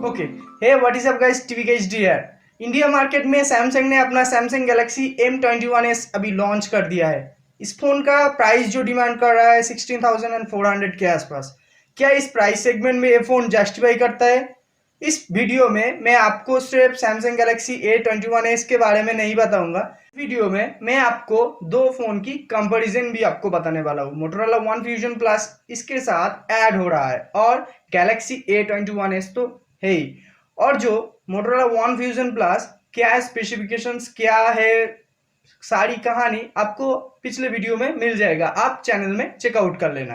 Okay, hey what is up guys, TBKHD here. India market में Samsung ने अपना Samsung Galaxy M21s अभी launch कर दिया है। इस फोन का प्राइस जो डिमांड कर रहा है 16,400 के आसपास। क्या इस प्राइस सेगमेंट में ये फोन जस्टिफाई करता है? इस वीडियो में मैं आपको सिर्फ सैमसंग गैलेक्सी A21s के बारे में नहीं बताऊंगा। वीडियो में मैं आपको दो फोन की कंपैरिजन भी आपको बताने वाला हूँ। मोटोरोला वन फ्यूजन प्लस इसके साथ ऐड हो रहा है और गैलेक्सी A21s तो है ही। और जो मोटोरोला वन फ्यूजन प्लस क्या स्पेसिफिकेशंस क्या है, सारी कहानी आपको पिछले वीडियो में मिल जाएगा, आप चैनल में चेकआउट कर लेना।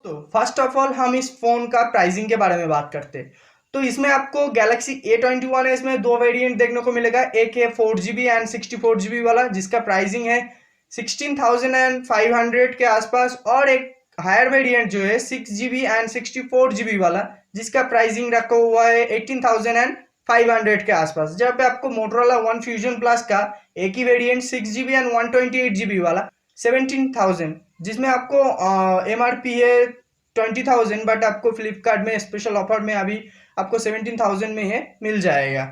तो फर्स्ट ऑफ ऑल हम इस फोन का प्राइसिंग के बारे में बात करते हैं। तो इसमें आपको गैलेक्सी A21 है, इसमें दो वेरिएंट देखने को मिलेगा। एक है 4GB एंड 64GB वाला, जिसका प्राइसिंग है 16,500 के आसपास, और एक हायर वेरिएंट जो है 6GB एंड 64GB वाला, जिसका प्राइसिंग रखा हुआ है 18,500 के आसपास। जहाँ पे आपको मोटोरोला वन फ्यूजन प्लस का एक ही वेरिएंट 6GB एंड 128GB वाला 17,000, जिसमें आपको MRP है 20,000, बट आपको फ्लिपकार्ट में स्पेशल ऑफर में अभी आपको 17,000 में है मिल जाएगा।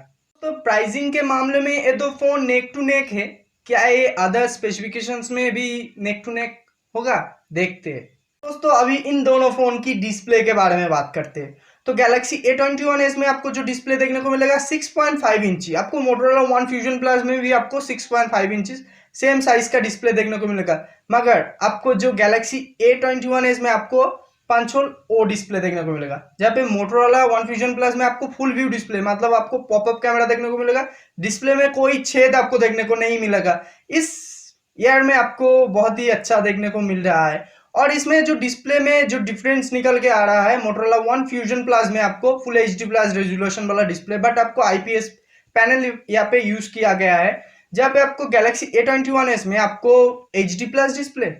तो प्राइसिंग के मामले में ये दो फोन नेक टू नेक है। क्या ये अदर स्पेसिफिकेशंस में भी नेक टू नेक होगा, देखते हैं। दोस्तों अभी इन दोनों फोन की डिस्प्ले के बारे में बात करते हैं। तो गैलेक्सी A21s में आपको जो डिस्प्ले देखने को मिलेगा 6.5 इंची, आपको मोटोरोला वन फ्यूजन प्लस में भी आपको 6.5 इंची सेम साइज का डिस्प्ले देखने को मिलेगा। मगर आपको जो गैलेक्सी A21s में आपको पंचोल ओ डिस्प्ले देखने को मिलेगा, जहाँ पे मोटोरोला वन फ्यूजन प्लस में आपको फुल व्यू डिस्प्ले, मतलब आपको पॉपअप कैमरा देखने को मिलेगा। डिस्प्ले में कोई छेद आपको देखने को नहीं मिलेगा। इस ईयर में आपको बहुत ही अच्छा देखने को मिल रहा है। और इसमें जो डिस्प्ले में जो डिफरेंस निकल के आ रहा है, मोटोरोला वन फ्यूजन प्लस में आपको फुल HD प्लस रेजोल्यूशन वाला डिस्प्ले, बट आपको IPS पैनल यहाँ पे यूज किया गया है। जहाँ पे आपको गैलेक्सी A21s में आपको HD प्लस डिस्प्ले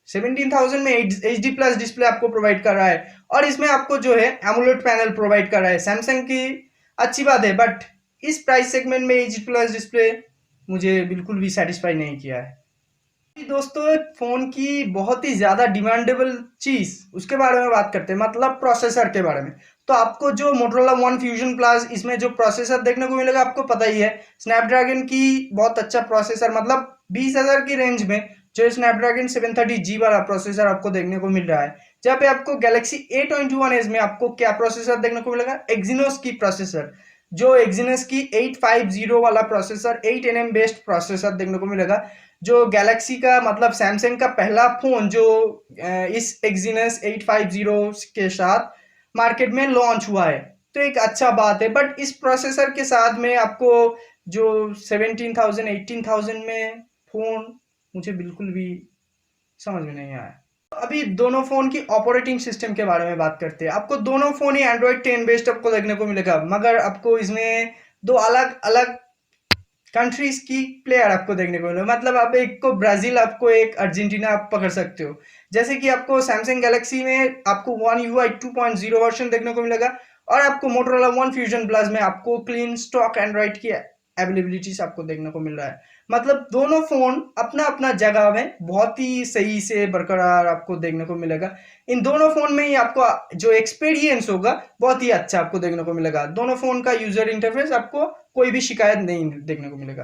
17,000 में HD प्लस डिस्प्ले आपको प्रोवाइड कर रहा है, और इसमें आपको जो है एमोलेड पैनल प्रोवाइड कर रहा है। सैमसंग की अच्छी बात है, बट इस प्राइस सेगमेंट में HD प्लस डिस्प्ले मुझे बिल्कुल भी सेटिस्फाई नहीं किया है। दोस्तों फोन की बहुत ही ज्यादा डिमांडेबल चीज उसके बारे में बात करते हैं, मतलब प्रोसेसर के बारे में। तो आपको जो मोटोरोला वन फ्यूजन प्लस इसमें जो प्रोसेसर देखने को मिलेगा, आपको पता ही है स्नैपड्रैगन की बहुत अच्छा प्रोसेसर, मतलब 20,000 की रेंज में जो स्नैपड्रैगन 730G वाला प्रोसेसर आपको देखने को मिल रहा है। जहाँ पे आपको गैलेक्सी A21s में आपको क्या प्रोसेसर देखने को मिलेगा, एक्सिनोस की प्रोसेसर, जो एक्सिनोस की 850 वाला प्रोसेसर 8nm बेस्ड प्रोसेसर देखने को मिलेगा। जो गैलेक्सी का मतलब सैमसंग का पहला फोन जो इस एक्सिनोस 850 के साथ मार्केट में लॉन्च हुआ है, तो एक अच्छा बात है। बट इस प्रोसेसर के साथ में आपको जो 17,000 18,000 में फोन मुझे बिल्कुल भी समझ में नहीं आया। अभी दोनों फोन की ऑपरेटिंग सिस्टम के बारे में बात करते हैं। आपको दोनों फोन ही एंड्रॉइड 10 बेस्ड आपको देखने को मिलेगा, मगर आपको इसमें दो अलग अलग कंट्रीज की प्लेयर आपको देखने को मिलेगा। मतलब आप एक को ब्राजील, आपको एक अर्जेंटीना आप पकड़ सकते हो। जैसे कि आपको सैमसंग गैलेक्सी में आपको वन UI 2.0 वर्जन देखने को मिलेगा, और आपको मोटोरोला वन फ्यूजन प्लस में आपको क्लीन स्टॉक एंड्रॉइड की अवेलेबिलिटीज आपको देखने को मिल रहा है। मतलब दोनों फोन अपना अपना जगह में बहुत ही सही से बरकरार आपको देखने को मिलेगा। इन दोनों फोन में ही आपको जो एक्सपीरियंस होगा बहुत ही अच्छा आपको देखने को मिलेगा। दोनों फोन का यूजर इंटरफेस आपको कोई भी शिकायत नहीं देखने को मिलेगा।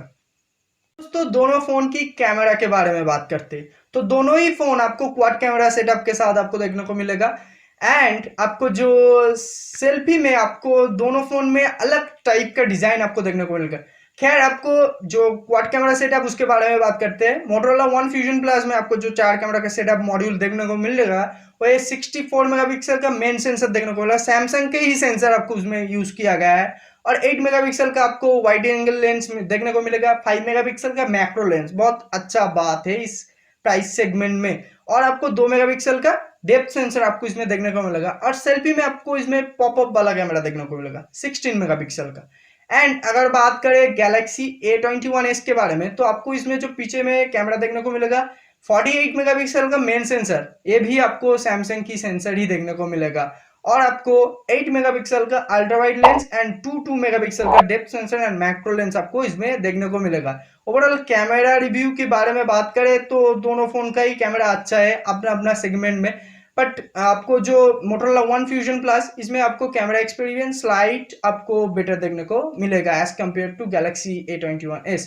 दोस्तों दोनों फोन की कैमरा के बारे में बात करते हैं। तो दोनों ही फोन आपको क्वाड कैमरा सेटअप के साथ आपको देखने को मिलेगा, एंड आपको जो सेल्फी में आपको दोनों फोन में अलग टाइप का डिजाइन आपको देखने को मिलेगा। खैर आपको जो क्वाड कैमरा सेटअप उसके बारे में बात करते हैं। मोटोरोला वन फ्यूजन प्लस में आपको जो 4 कैमरा का सेटअप मॉड्यूल देखने को मिलेगा, वो 64 मेगापिक्सल का मेन सेंसर देखने को मिलेगा। सैमसंग के ही सेंसर आपको उसमें यूज किया गया है, और 8 मेगापिक्सल का आपको वाइड एंगल लेंस देखने को मिलेगा। 5 मेगापिक्सल का मैक्रो लेंस, बहुत अच्छा बात है इस प्राइस सेगमेंट में। और आपको 2 मेगापिक्सल का डेप्थ सेंसर आपको इसमें देखने को मिलेगा, और सेल्फी में आपको इसमें पॉपअप वाला कैमरा देखने को मिलेगा 16 मेगापिक्सल का। एंड अगर बात करें गैलेक्सी A21s के बारे में, तो आपको इसमें जो पीछे में कैमरा देखने को मिलेगा 48 मेगापिक्सल का मेन सेंसर, ये भी आपको सैमसंग की सेंसर ही देखने को मिलेगा। और आपको 8 मेगापिक्सल का ultra wide lens and 2 megapixel का depth sensor and macro lens आपको इसमें देखने को मिलेगा। ओवरऑल कैमरा रिव्यू के बारे में बात करें तो दोनों फोन का ही कैमरा अच्छा है अपना अपना सेगमेंट में। बट आपको जो मोटोरोला वन फ्यूजन प्लस, इसमें आपको कैमरा एक्सपीरियंस स्लाइट आपको बेटर देखने को मिलेगा as compare to Galaxy A21s।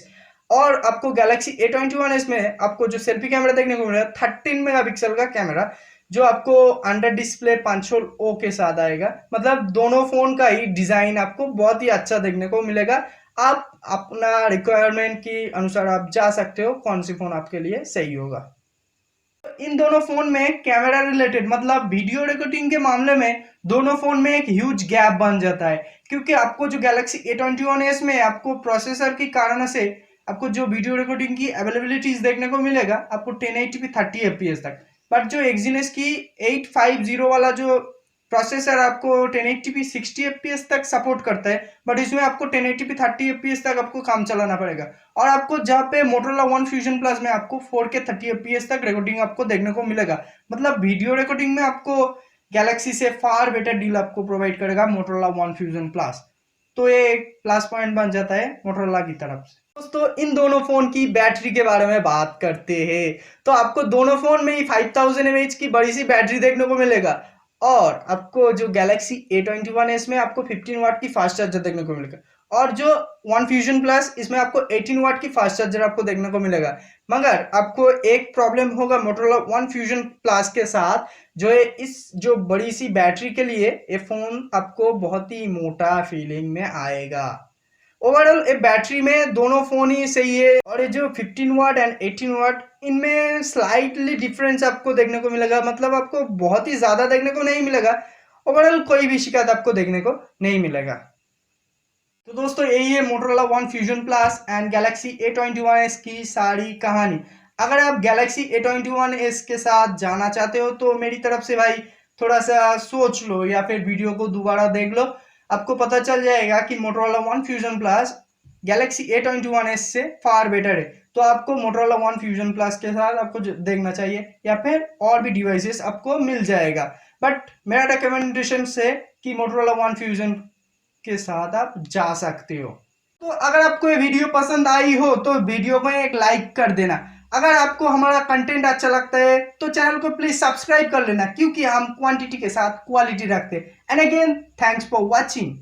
और आपको गैलेक्सी A21s में आपको जो सेल्फी कैमरा देखने को मिलेगा 13 मेगापिक्सल का कैमरा, जो आपको अंडर डिस्प्ले 500 के साथ आएगा। मतलब दोनों फोन का ही डिजाइन आपको बहुत ही अच्छा देखने को मिलेगा। आप अपना रिक्वायरमेंट के अनुसार आप जा सकते हो कौन सी फोन आपके लिए सही होगा। इन दोनों फोन में कैमरा रिलेटेड मतलब वीडियो रिकॉर्डिंग के मामले में दोनों फोन में एक ह्यूज गैप बन जाता है, क्योंकि आपको जो गैलेक्सी A21s में आपको प्रोसेसर के कारण से आपको जो वीडियो रिकॉर्डिंग की अवेलेबिलिटीज देखने को मिलेगा आपको 1080p 30 fps तक। बट जो एक्जीनोस की 850 वाला जो प्रोसेसर आपको 1080p 60 fps तक सपोर्ट करता है, बट इसमें आपको 1080p 30 fps तक आपको काम चलाना पड़ेगा। और आपको जहाँ पे मोटोरोला वन फ्यूजन प्लस में आपको 4K 30 fps तक रिकॉर्डिंग आपको देखने को मिलेगा। मतलब वीडियो रिकॉर्डिंग में आपको गैलेक्सी से फार बेटर डील आपको प्रोवाइड करेगा मोटोरोला वन फ्यूजन प्लस। तो ये एक प्लस पॉइंट बन जाता है मोटोरोला की तरफ से। दोस्तों इन दोनों फोन की बैटरी के बारे में बात करते हैं, तो आपको दोनों फोन में ही 5000 mAh की बड़ी सी बैटरी देखने को मिलेगा। और आपको जो गैलेक्सी A21s में आपको 15 वाट की फास्ट चार्जर देखने को मिलेगा, और जो वन फ्यूजन प्लस इसमें आपको 18 वाट की फास्ट चार्जर आपको देखने को मिलेगा। मगर आपको एक प्रॉब्लम होगा मोटोरोला वन फ्यूजन प्लस के साथ, जो है इस जो बड़ी सी बैटरी के लिए ये फोन आपको बहुत ही मोटा फीलिंग में आएगा। ओवरऑल ये बैटरी में दोनों फोन ही सही है, और ये जो 15 वाट एंड 18 वाट इनमें स्लाइटली डिफरेंस आपको देखने को मिलेगा। मतलब आपको बहुत ही ज्यादा देखने को नहीं मिलेगा, ओवरऑल कोई भी शिकायत आपको देखने को नहीं मिलेगा। तो दोस्तों यही है Motorola one fusion plus and Galaxy A21s की सारी कहानी। अगर आप गैलेक्सी A21s के साथ जाना चाहते हो तो मेरी तरफ से भाई थोड़ा सा सोच लो, या फिर वीडियो को दोबारा देख लो, आपको पता चल जाएगा कि Motorola one fusion plus Galaxy A21s से फार बेटर है। तो आपको मोटोरोला वन फ्यूजन प्लस के साथ आपको देखना चाहिए, या फिर और भी डिवाइसेस आपको मिल जाएगा। बट मेरा रिकमेंडेशन से कि मोटोरोला वन फ्यूजन के साथ आप जा सकते हो। तो अगर आपको ये वीडियो पसंद आई हो तो वीडियो को एक लाइक कर देना। अगर आपको हमारा कंटेंट अच्छा लगता है तो चैनल को प्लीज सब्सक्राइब कर लेना, क्योंकि हम क्वांटिटी के साथ क्वालिटी रखते हैं। And again thanks for watching.